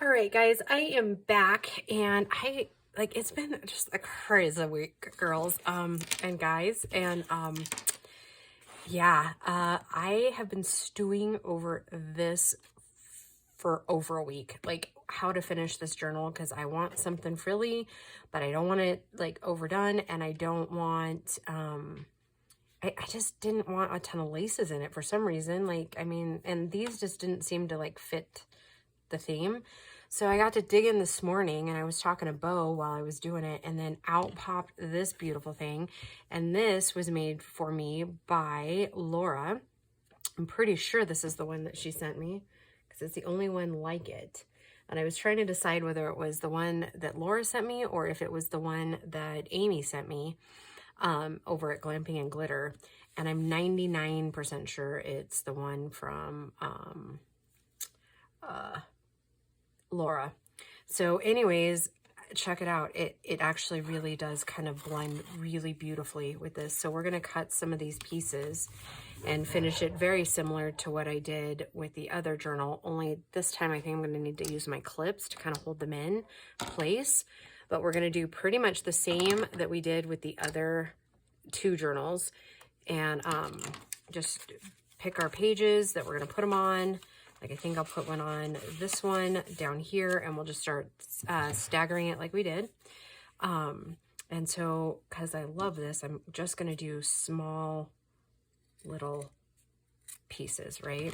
All right, guys, I am back and it's been just a crazy week, girls, and guys, and I have been stewing over this for over a week, like how to finish this journal because I want something frilly, but I don't want it like overdone, and I don't want I just didn't want a ton of laces in it for some reason. Like, I mean, and these just didn't seem to like fit the theme. So I got to dig in this morning and I was talking to Bo while I was doing it, and then out popped this beautiful thing. And this was made for me by Laura. I'm pretty sure this is the one that she sent me because it's the only one like it. And I was trying to decide whether it was the one that Laura sent me or if it was the one that Amy sent me over at Glamping and Glitter. And I'm 99% sure it's the one from Laura. So anyways, check it out. It actually really does kind of blend really beautifully with this. So we're going to cut some of these pieces and finish it very similar to what I did with the other journal. Only this time I think I'm going to need to use my clips to kind of hold them in place. But we're going to do pretty much the same that we did with the other two journals. And just pick our pages that we're going to put them on. Like, I think I'll put one on this one down here, and we'll just start staggering it like we did. And so, because I love this, I'm just going to do small little pieces, right?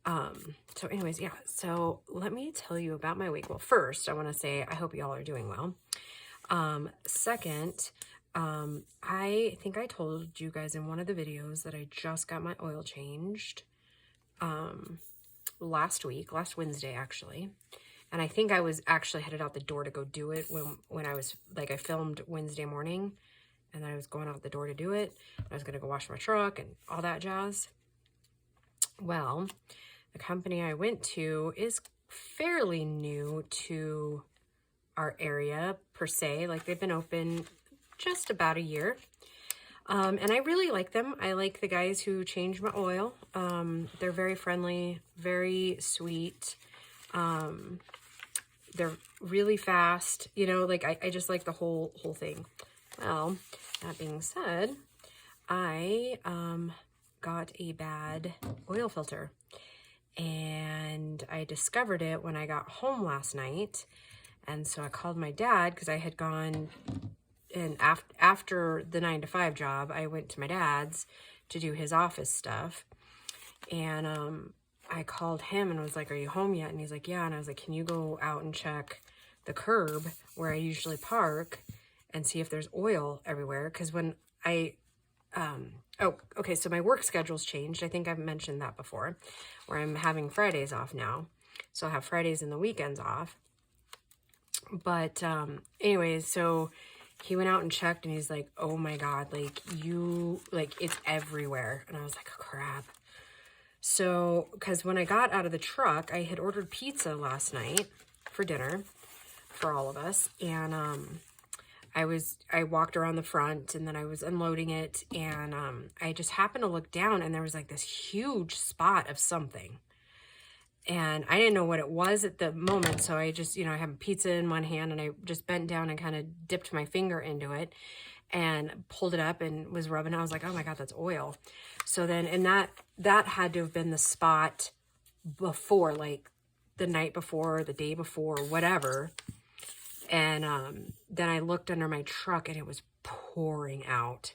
So anyways, yeah. So let me tell you about my week. Well, first, I want to say I hope y'all are doing well. Second, I think I told you guys in one of the videos that I just got my oil changed. Last Wednesday actually, and I think I was actually headed out the door to go do it when I was like, I filmed Wednesday morning and then I was going out the door to do it. I was gonna go wash my truck and all that jazz. Well, the company I went to is fairly new to our area per se. Like, they've been open just about a year. And I really like them. I like the guys who change my oil. They're very friendly, very sweet. They're really fast, you know, like I just like the whole thing. Well, that being said, I got a bad oil filter, and I discovered it when I got home last night. And so I called my dad because I had gone, and after the 9-to-5 job, I went to my dad's to do his office stuff. And I called him and was like, "Are you home yet?" And he's like, "Yeah." And I was like, "Can you go out and check the curb where I usually park and see if there's oil everywhere?" Because when I, oh, okay, so my work schedule's changed. I think I've mentioned that before, where I'm having Fridays off now. So I'll have Fridays and the weekends off. But anyways, so he went out and checked, and he's like, "Oh my God, like it's everywhere." And I was like, "Oh, crap." So, because when I got out of the truck, I had ordered pizza last night for dinner for all of us. And I walked around the front, and then I was unloading it, and I just happened to look down, and there was like this huge spot of something. And I didn't know what it was at the moment, so I just, I had pizza in one hand, and I just bent down and kind of dipped my finger into it and pulled it up and was rubbing it. I was like, "Oh my God, that's oil." So then, and that had to have been the spot before, like the night before, the day before, whatever. And then I looked under my truck, and it was pouring out.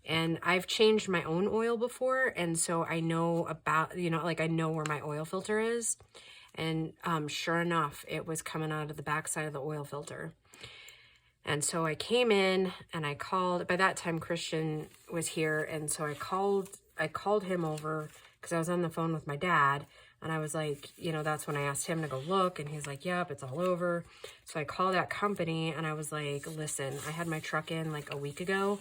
And I've changed my own oil before, and so I know about, like I know where my oil filter is. And sure enough, it was coming out of the backside of the oil filter. And so I came in and I called. By that time, Christian was here, and so I called him over because I was on the phone with my dad. And I was like, that's when I asked him to go look, and he's like, "Yep, it's all over." So I called that company, and I was like, "Listen, I had my truck in like a week ago,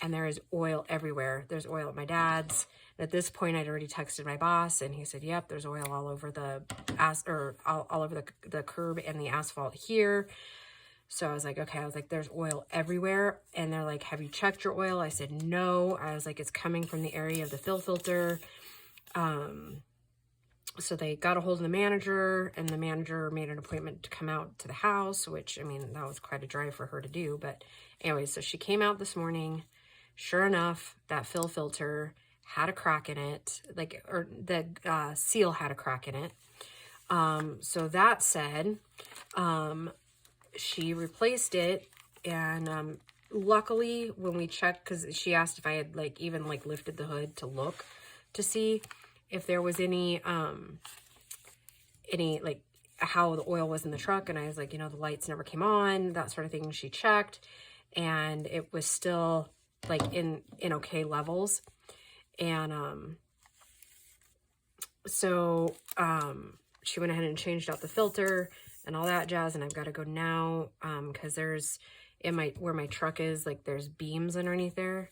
and there is oil everywhere. There's oil at my dad's." And at this point, I'd already texted my boss, and he said, "Yep, there's oil all over all over the curb and the asphalt here." So I was like, okay. I was like, "There's oil everywhere." And they're like, "Have you checked your oil?" I said, "No." I was like, "It's coming from the area of the fill filter." So they got a hold of the manager, and the manager made an appointment to come out to the house, which, I mean, that was quite a drive for her to do. But anyway, so she came out this morning. Sure enough, that fill filter had a crack in it, like, or the seal had a crack in it. So that said, she replaced it, and luckily when we checked, because she asked if I had like even like lifted the hood to look to see if there was any like how the oil was in the truck, and I was like, you know, the lights never came on, that sort of thing. She checked, and it was still like in okay levels. And so she went ahead and changed out the filter and all that jazz, and I've got to go now because there's where my truck is, like there's beams underneath there,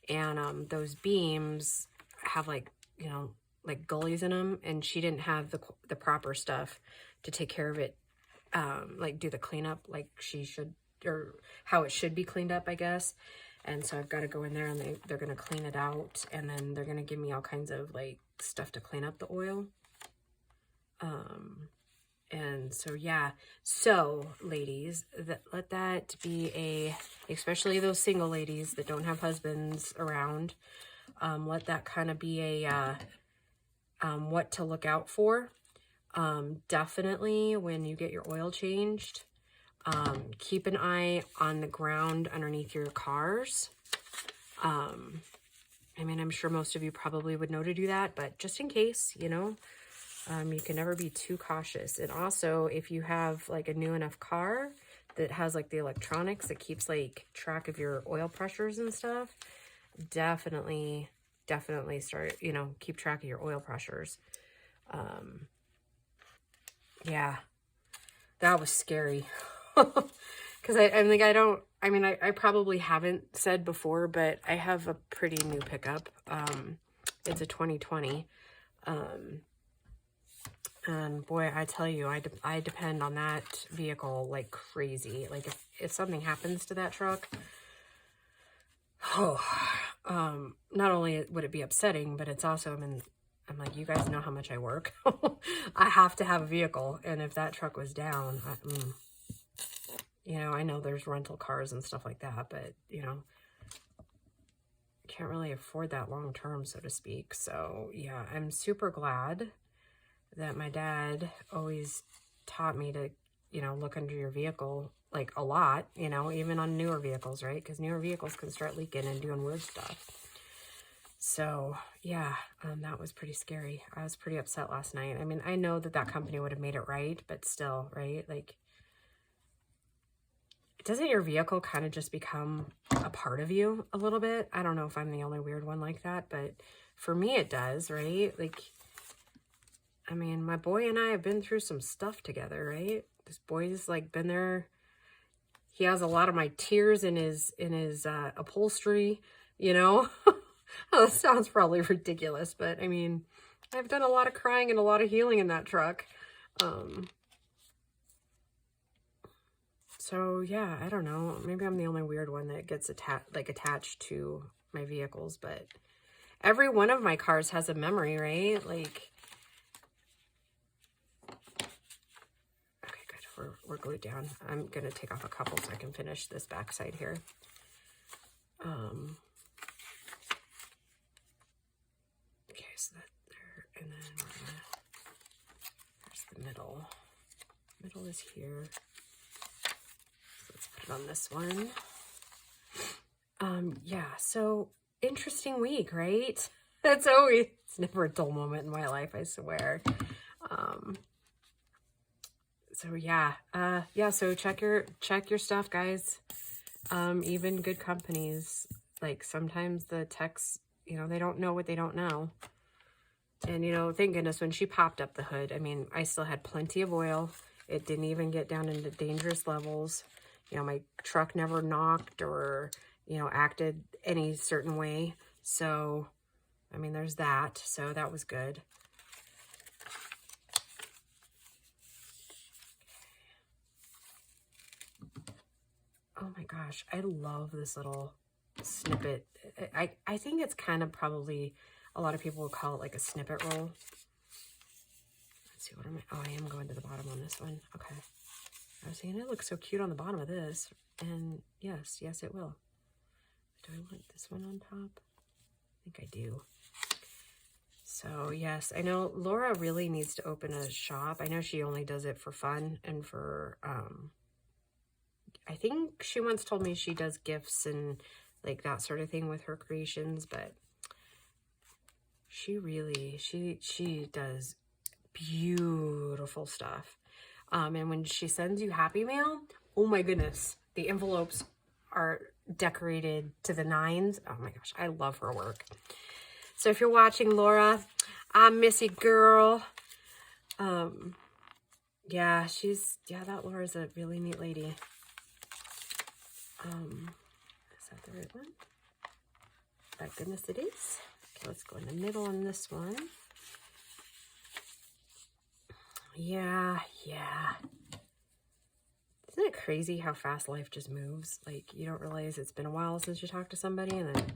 and those beams have like, you know, like gullies in them, and she didn't have the proper stuff to take care of it, like do the cleanup like she should, or how it should be cleaned up, I guess. And so I've got to go in there, and they're going to clean it out, and then they're going to give me all kinds of like stuff to clean up the oil. And so, yeah. So ladies, let that be especially those single ladies that don't have husbands around, let that kind of be a, what to look out for. Definitely when you get your oil changed, keep an eye on the ground underneath your cars. I mean, I'm sure most of you probably would know to do that, but just in case, you know, you can never be too cautious. And also, if you have like a new enough car that has like the electronics that keeps like track of your oil pressures and stuff, definitely start, you know, keep track of your oil pressures. Yeah, that was scary. Because I'm like, I probably haven't said before, but I have a pretty new pickup. It's a 2020. And boy, I tell you, I depend on that vehicle like crazy. Like if something happens to that truck, not only would it be upsetting, but it's also, I'm like, you guys know how much I work. I have to have a vehicle. And if that truck was down, you know, I know there's rental cars and stuff like that, but, you know, can't really afford that long term, so to speak. So, yeah, I'm super glad that my dad always taught me to, you know, look under your vehicle, like a lot, you know, even on newer vehicles, right? Because newer vehicles can start leaking and doing weird stuff. So, yeah, that was pretty scary. I was pretty upset last night. I mean, I know that company would have made it right, but still, right? Like, doesn't your vehicle kind of just become a part of you a little bit? I don't know if I'm the only weird one like that, but for me it does, right? Like, I mean, my boy and I have been through some stuff together, right? This boy's like been there. He has a lot of my tears in his upholstery, you know? Oh, that sounds probably ridiculous, but I mean, I've done a lot of crying and a lot of healing in that truck. So yeah, I don't know. Maybe I'm the only weird one that gets attached to my vehicles, but every one of my cars has a memory, right? Like, okay, good. We're glued down. I'm gonna take off a couple so I can finish this backside here. Okay, so that there, and then we're gonna, there's the middle. Middle is here. Let's put it on this one. Yeah, so interesting week, right? It's never a dull moment in my life, I swear. So yeah, so check your stuff, guys. Even good companies, like sometimes the techs, you know, they don't know what they don't know. And, you know, thank goodness when she popped up the hood, I mean, I still had plenty of oil. It didn't even get down into dangerous levels. You know, my truck never knocked or, you know, acted any certain way. So, I mean, there's that. So that was good. Oh my gosh, I love this little snippet. I think it's kind of probably, a lot of people would call it like a snippet roll. see, what am I? Oh, I am going to the bottom on this one. Okay. I was saying it looks so cute on the bottom of this. And yes, it will. Do I want this one on top? I think I do. So yes, I know Laura really needs to open a shop. I know she only does it for fun and for, I think she once told me she does gifts and like that sort of thing with her creations, but she really, she does beautiful stuff. And when she sends you happy mail, oh my goodness, the envelopes are decorated to the nines. Oh my gosh, I love her work. So if you're watching, Laura, I miss you, girl. Yeah, that Laura's a really neat lady. Is that the right one? Thank goodness it is. Okay, let's go in the middle on this one. Yeah. Isn't it crazy how fast life just moves? Like, you don't realize it's been a while since you talked to somebody, and then...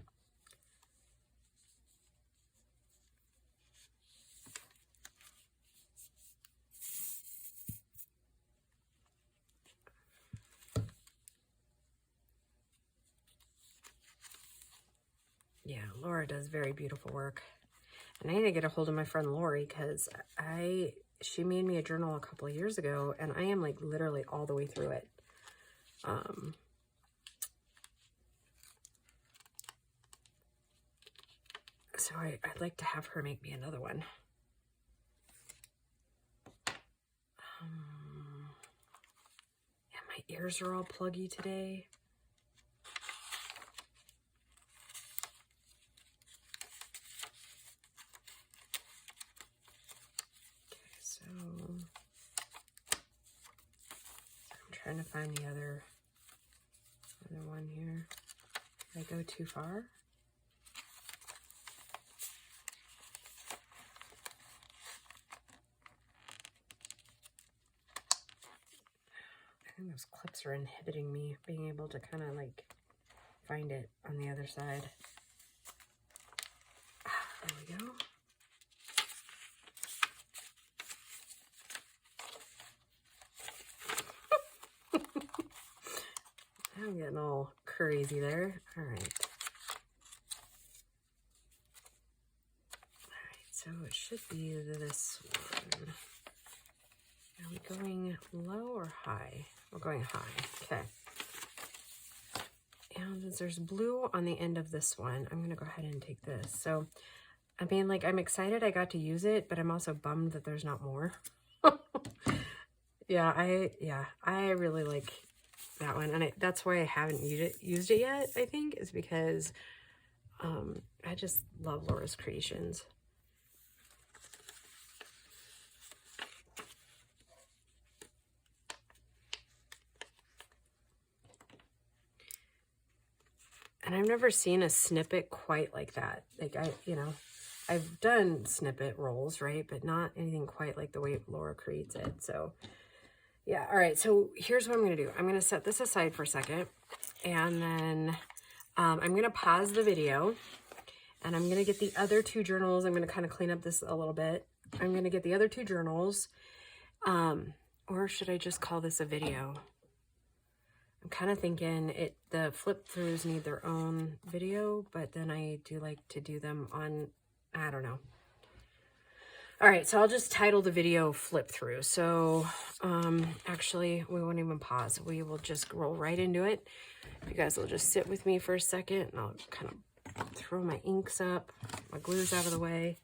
Yeah, Laura does very beautiful work. And I need to get a hold of my friend Lori, because she made me a journal a couple of years ago, and I am like literally all the way through it. So I'd like to have her make me another one. Yeah, my ears are all pluggy today. I'm trying to find the other one here. Did I go too far? I think those clips are inhibiting me being able to kind of like find it on the other side. There we go. I'm getting all crazy there. All right. So it should be this one. Are we going low or high? We're going high. Okay. And since there's blue on the end of this one, I'm going to go ahead and take this. So, I mean, like, I'm excited I got to use it, but I'm also bummed that there's not more. Yeah, I really like that one, and that's why I haven't used it yet, I think, is because I just love Laura's creations. And I've never seen a snippet quite like that. Like, I've done snippet rolls, right? But not anything quite like the way Laura creates it. So, yeah. All right. So here's what I'm going to do. I'm going to set this aside for a second. And then I'm going to pause the video. And I'm going to get the other two journals. I'm going to kind of clean up this a little bit. I'm going to get the other two journals. Or should I just call this a video? I'm kind of thinking the flip throughs need their own video, but then I do like to do them on, I don't know. All right, so I'll just title the video flip through. So actually we won't even pause. We will just roll right into it. You guys will just sit with me for a second, and I'll kind of throw my inks up, my glue's out of the way.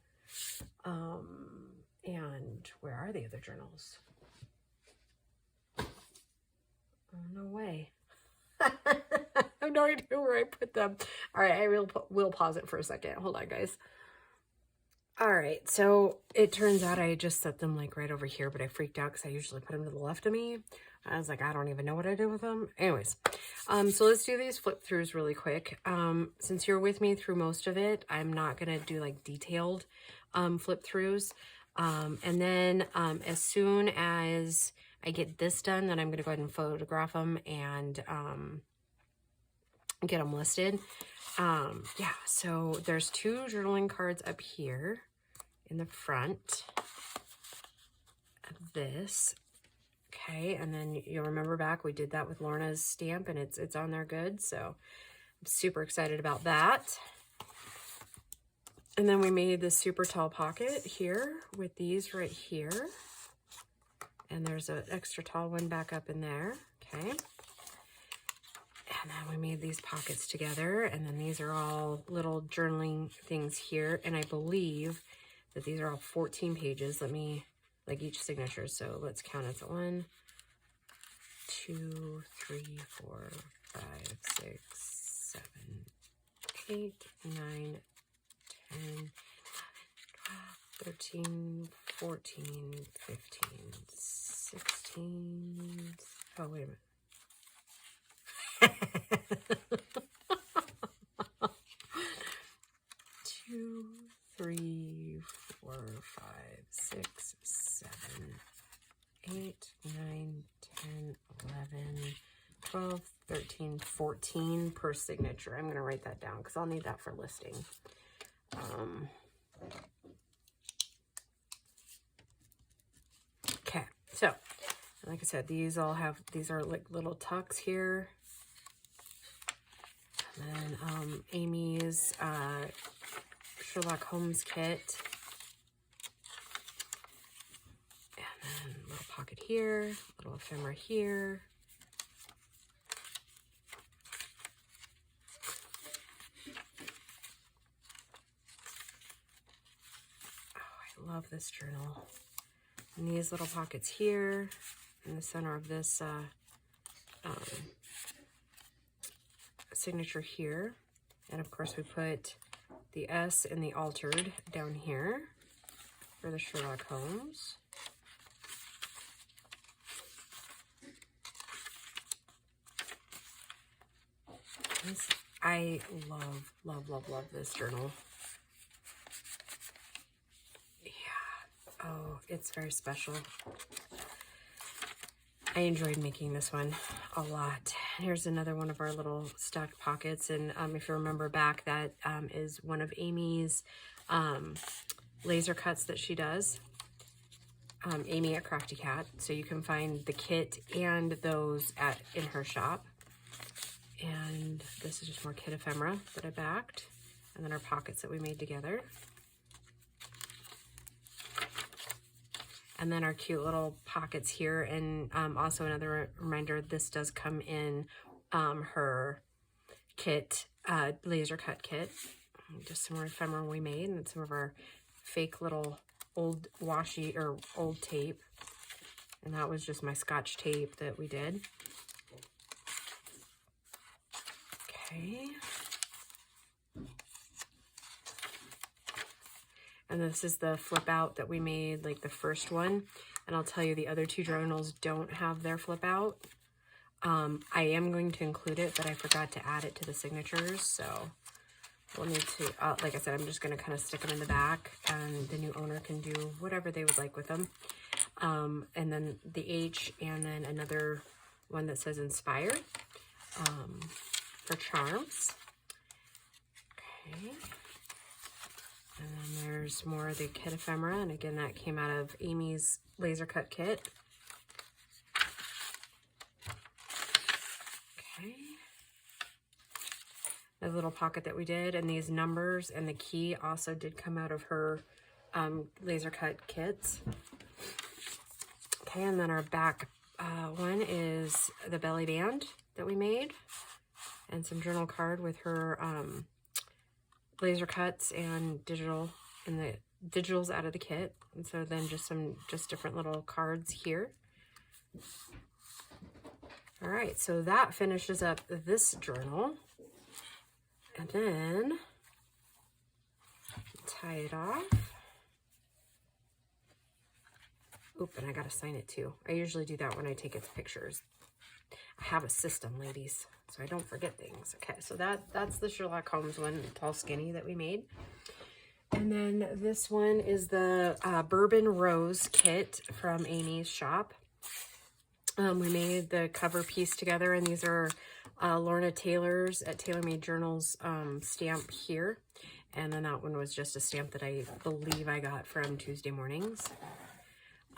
And where are the other journals? Oh, no way. I have no idea where I put them. All right, I will pause it for a second. Hold on, guys. All right, so it turns out I just set them like right over here, but I freaked out because I usually put them to the left of me. I was like, I don't even know what I did with them. Anyways, so let's do these flip throughs really quick. Since you're with me through most of it, I'm not going to do like detailed flip throughs. And then as soon as I get this done, then I'm going to go ahead and photograph them and get them listed. Yeah, so there's two journaling cards up here in the front. this. Okay, and then you'll remember back, we did that with Lorna's stamp, and it's on there good, so I'm super excited about that. And then we made this super tall pocket here with these right here. And there's an extra tall one back up in there, okay? And then we made these pockets together, and then these are all little journaling things here, and I believe that these are all 14 pages. Let me, like each signature, so let's count it. 1, 2, 3, 4, 5, 6, 7, 8, 9, 10, 12, 13, 14, 15, 16. Oh, wait a minute. 2, 3, 4, 5, 6, 7, 8, 9, 10, 11, 12, 13, 14 per signature. I'm going to write that down because I'll need that for listing. Okay, so like I said, these are like little tucks here. And then Amy's Sherlock Holmes kit. And then a little pocket here, little ephemera here. Oh, I love this journal. And these little pockets here in the center of this signature here. And of course we put the S and the altered down here for the Sherlock Holmes. I love, love, love, love this journal. Yeah. Oh, it's very special. I enjoyed making this one a lot. Here's another one of our little stacked pockets. And if you remember back, that is one of Amy's laser cuts that she does. Amy at Crafty Cat. So you can find the kit and those in her shop. And this is just more kit ephemera that I backed. And then our pockets that we made together. And then our cute little pockets here. And also another reminder, this does come in her kit, laser cut kit. Just some more ephemera we made, and some of our fake little old washi or old tape. And that was just my Scotch tape that we did. Okay. And this is the flip out that we made, like the first one. And I'll tell you, the other two journals don't have their flip out. I am going to include it, but I forgot to add it to the signatures. So we'll need to, like I said, I'm just going to kind of stick them in the back, and the new owner can do whatever they would like with them. And then the H, and then another one that says inspired for charms. Okay. And then there's more of the kit ephemera, and again, that came out of Amy's laser cut kit. Okay. The little pocket that we did, and these numbers and the key also did come out of her laser cut kits. Okay, and then our back one is the belly band that we made, and some journal card with her laser cuts and digital, and the digitals out of the kit. And so then just different little cards here. All right, so that finishes up this journal. And then tie it off. Oop, and I gotta sign it too. I usually do that when I take its pictures. I have a system, ladies, so I don't forget things. Okay, so that's the Sherlock Holmes one, tall skinny, that we made. And then this one is the Bourbon Rose kit from Amy's shop. We made the cover piece together, and these are Lorna Taylor's at Taylor Made Journals stamp here. And then that one was just a stamp that I believe I got from Tuesday Mornings.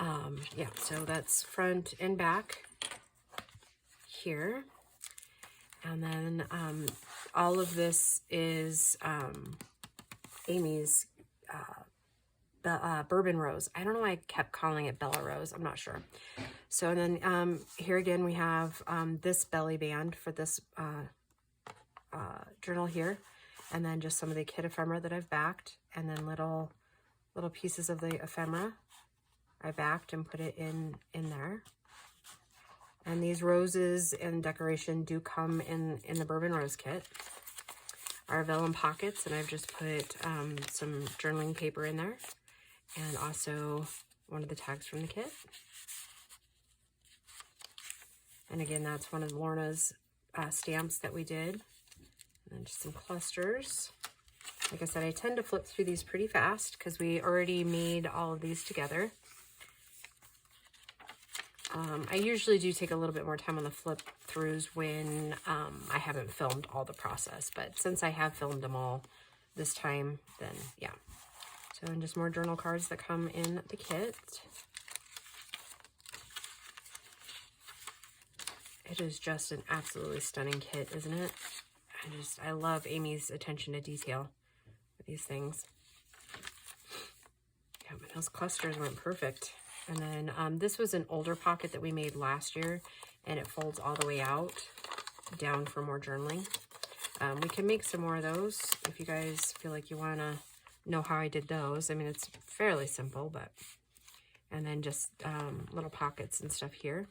Yeah, so that's front and back here. And then all of this is Amy's Bourbon Rose. I don't know why I kept calling it Bella Rose. I'm not sure. So then here again we have this belly band for this journal here. And then just some of the kit ephemera that I've backed. And then little pieces of the ephemera I backed and put it in there. And these roses and decoration do come in the Bourbon Rose kit. Our vellum pockets, and I've just put some journaling paper in there. And also one of the tags from the kit. And again, that's one of Lorna's stamps that we did. And then just some clusters. Like I said, I tend to flip through these pretty fast because we already made all of these together. I usually do take a little bit more time on the flip throughs when I haven't filmed all the process, but since I have filmed them all this time, then yeah. So, and just more journal cards that come in the kit. It is just an absolutely stunning kit, isn't it? I love Amy's attention to detail with these things. Yeah, but those clusters went perfect. And then this was an older pocket that we made last year, and it folds all the way out, down for more journaling. We can make some more of those if you guys feel like you want to know how I did those. I mean, it's fairly simple, but, and then just little pockets and stuff here.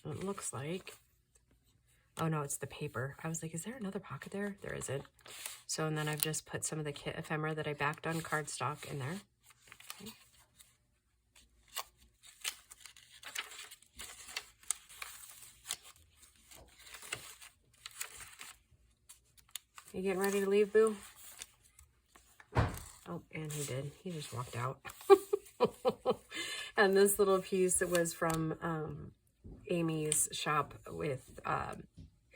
So it looks like, oh no, it's the paper. I was like, is there another pocket there? There isn't. So, and then I've just put some of the kit ephemera that I backed on cardstock in there. Okay. You getting ready to leave, Boo? Oh, and he did. He just walked out. And this little piece was from Amy's shop with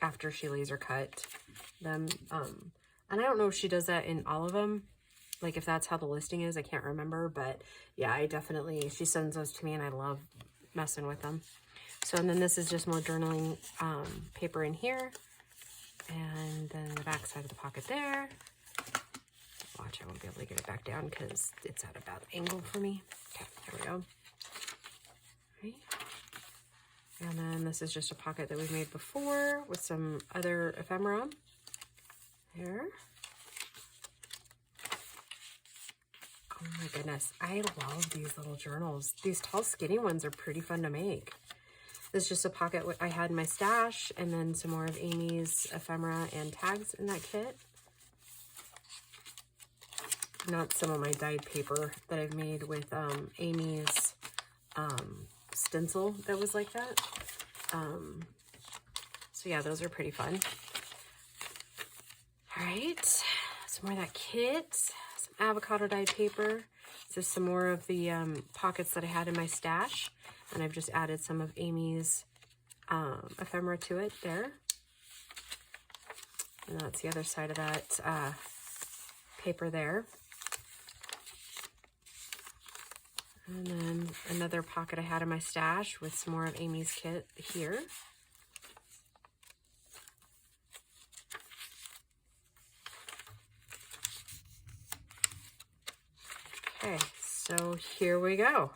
after she laser cut them. And I don't know if she does that in all of them. Like if that's how the listing is, I can't remember. But yeah, I definitely, she sends those to me and I love messing with them. So, and then this is just more journaling paper in here. And then the back side of the pocket there. Watch, I won't be able to get it back down because it's at a bad angle for me. Okay, there we go. Right. And then this is just a pocket that we've made before with some other ephemera. There. Oh my goodness, I love these little journals. These tall skinny ones are pretty fun to make. This is just a pocket I had in my stash, and then some more of Amy's ephemera and tags in that kit. Not some of my dyed paper that I've made with Amy's stencil that was like that. So yeah, those are pretty fun. All right, some more of that kit, some avocado dyed paper. Just some more of the pockets that I had in my stash. And I've just added some of Amy's ephemera to it there. And that's the other side of that paper there. And then another pocket I had in my stash with some more of Amy's kit here. Okay, so here we go.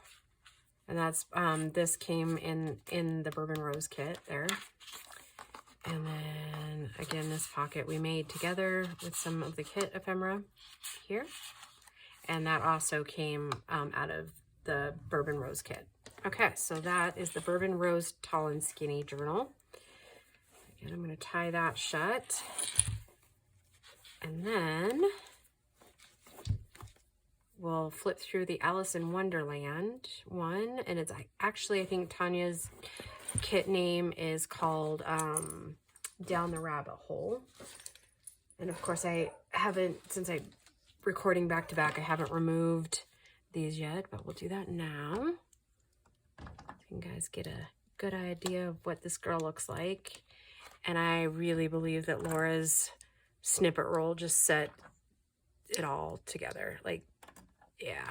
And that's, this came in the Bourbon Rose kit there. And then, again, this pocket we made together with some of the kit ephemera here. And that also came out of the Bourbon Rose kit. Okay, so that is the Bourbon Rose Tall and Skinny Journal. Again, I'm going to tie that shut. And then we'll flip through the Alice in Wonderland one, and it's actually, I think Tania's kit name is called Down the Rabbit Hole. And of course I haven't, since I'm recording back to back, I haven't removed these yet, but we'll do that now. So you guys get a good idea of what this girl looks like. And I really believe that Laura's snippet roll just set it all together. Like, yeah.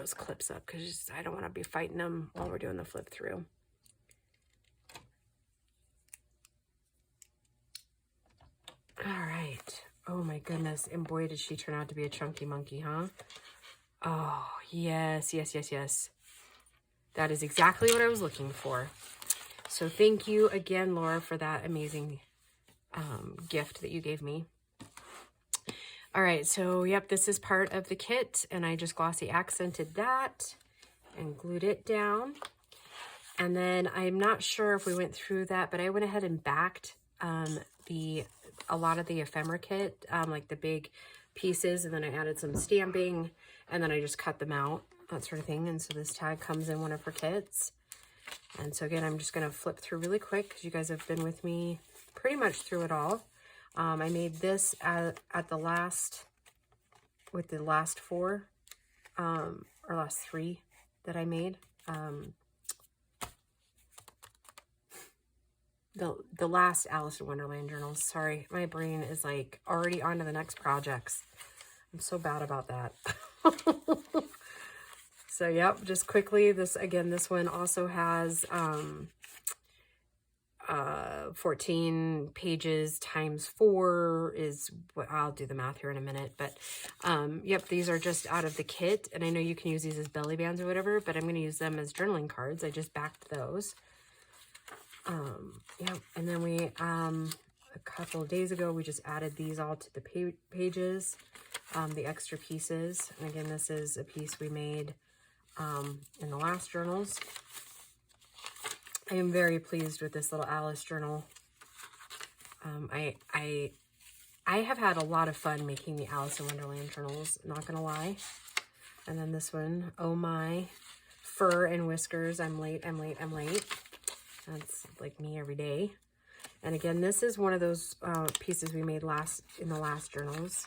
those clips up because I don't want to be fighting them while we're doing the flip through. All right. Oh my goodness. And boy, did she turn out to be a chunky monkey, huh? Oh, yes, yes, yes, yes. That is exactly what I was looking for. So thank you again, Laura, for that amazing gift that you gave me. All right, so yep, this is part of the kit, and I just glossy accented that and glued it down. And then I'm not sure if we went through that, but I went ahead and backed a lot of the ephemera kit, like the big pieces, and then I added some stamping, and then I just cut them out, that sort of thing. And so this tag comes in one of her kits. And so again, I'm just going to flip through really quick because you guys have been with me pretty much through it all. I made this at the last, with the last four, or last three that I made. The last Alice in Wonderland journals. Sorry, my brain is like already on to the next projects. I'm so bad about that. So yep, just quickly, this one also has 14 pages times 4 is what, I'll do the math here in a minute, but yep, these are just out of the kit, and I know you can use these as belly bands or whatever, but I'm going to use them as journaling cards. I just backed those. Yep, and then we a couple of days ago we just added these all to the pages, the extra pieces. And again, this is a piece we made in the last journals. I am very pleased with this little Alice journal. I have had a lot of fun making the Alice in Wonderland journals, not gonna lie. And then this one, oh my, fur and whiskers, I'm late, I'm late, I'm late. That's like me every day. And again, this is one of those pieces we made in the last journals.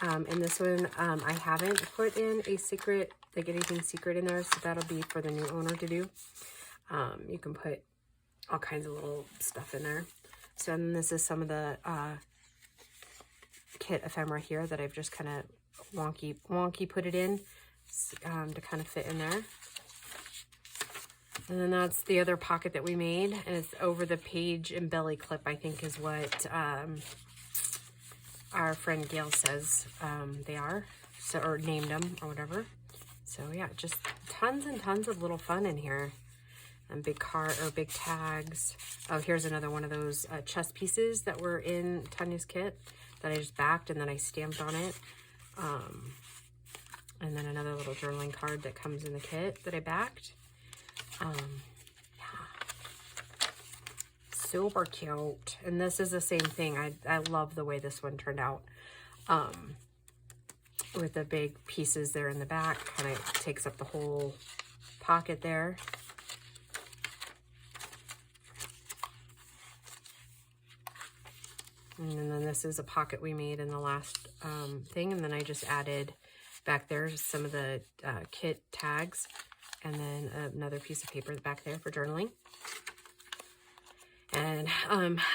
And this one, I haven't put in a secret, like anything secret in there, so that'll be for the new owner to do. You can put all kinds of little stuff in there. So then this is some of the kit ephemera here that I've just kind of wonky put it in to kind of fit in there. And then that's the other pocket that we made, and it's over the page and belly clip, I think is what our friend Gail says they are, so, or named them or whatever. So yeah, just tons and tons of little fun in here, and big tags. Oh, here's another one of those chest pieces that were in Tania's kit that I just backed and then I stamped on it. And then another little journaling card that comes in the kit that I backed. Yeah, super cute. And this is the same thing. I love the way this one turned out, with the big pieces there in the back. Kind of takes up the whole pocket there. And then this is a pocket we made in the last thing, and then I just added back there some of the kit tags, and then another piece of paper back there for journaling. And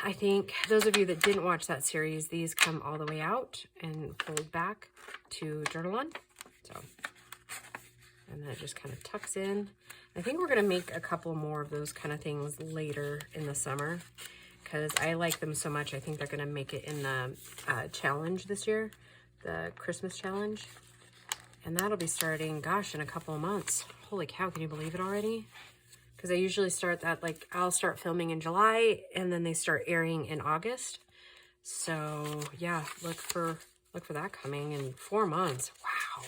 I think those of you that didn't watch that series, these come all the way out and fold back to journal on. So, and that just kind of tucks in. I think we're going to make a couple more of those kind of things later in the summer, because I like them so much. I think they're going to make it in the challenge this year, the Christmas challenge. And that'll be starting, gosh, in a couple of months. Holy cow, can you believe it already? Because I usually start that, like, I'll start filming in July, and then they start airing in August. So, yeah, look for that coming in 4 months. Wow.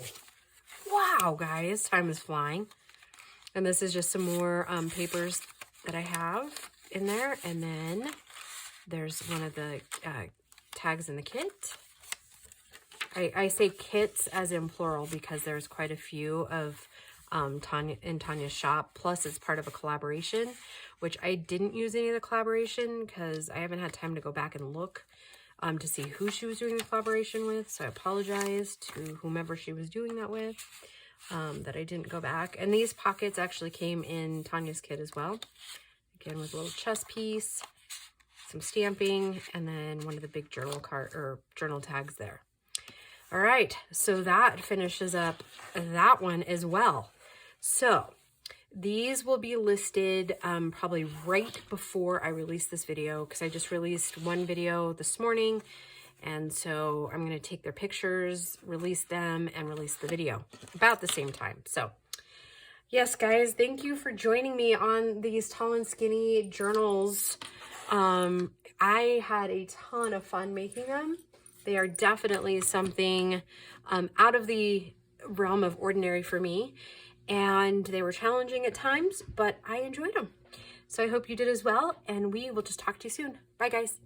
Wow, guys, time is flying. And this is just some more papers that I have in there. And then there's one of the tags in the kit. I say kits as in plural because there's quite a few of Tania in Tania's shop. Plus, it's part of a collaboration, which I didn't use any of the collaboration because I haven't had time to go back and look to see who she was doing the collaboration with. So I apologize to whomever she was doing that with, that I didn't go back. And these pockets actually came in Tania's kit as well. Again, with a little chest piece, some stamping, and then one of the big journal tags there. All right, so that finishes up that one as well. So these will be listed probably right before I release this video, because I just released one video this morning. And so I'm going to take their pictures, release them, and release the video about the same time. So yes, guys, thank you for joining me on these tall and skinny journals. I had a ton of fun making them. They are definitely something out of the realm of ordinary for me. And they were challenging at times, but I enjoyed them. So I hope you did as well, and we will just talk to you soon. Bye, guys.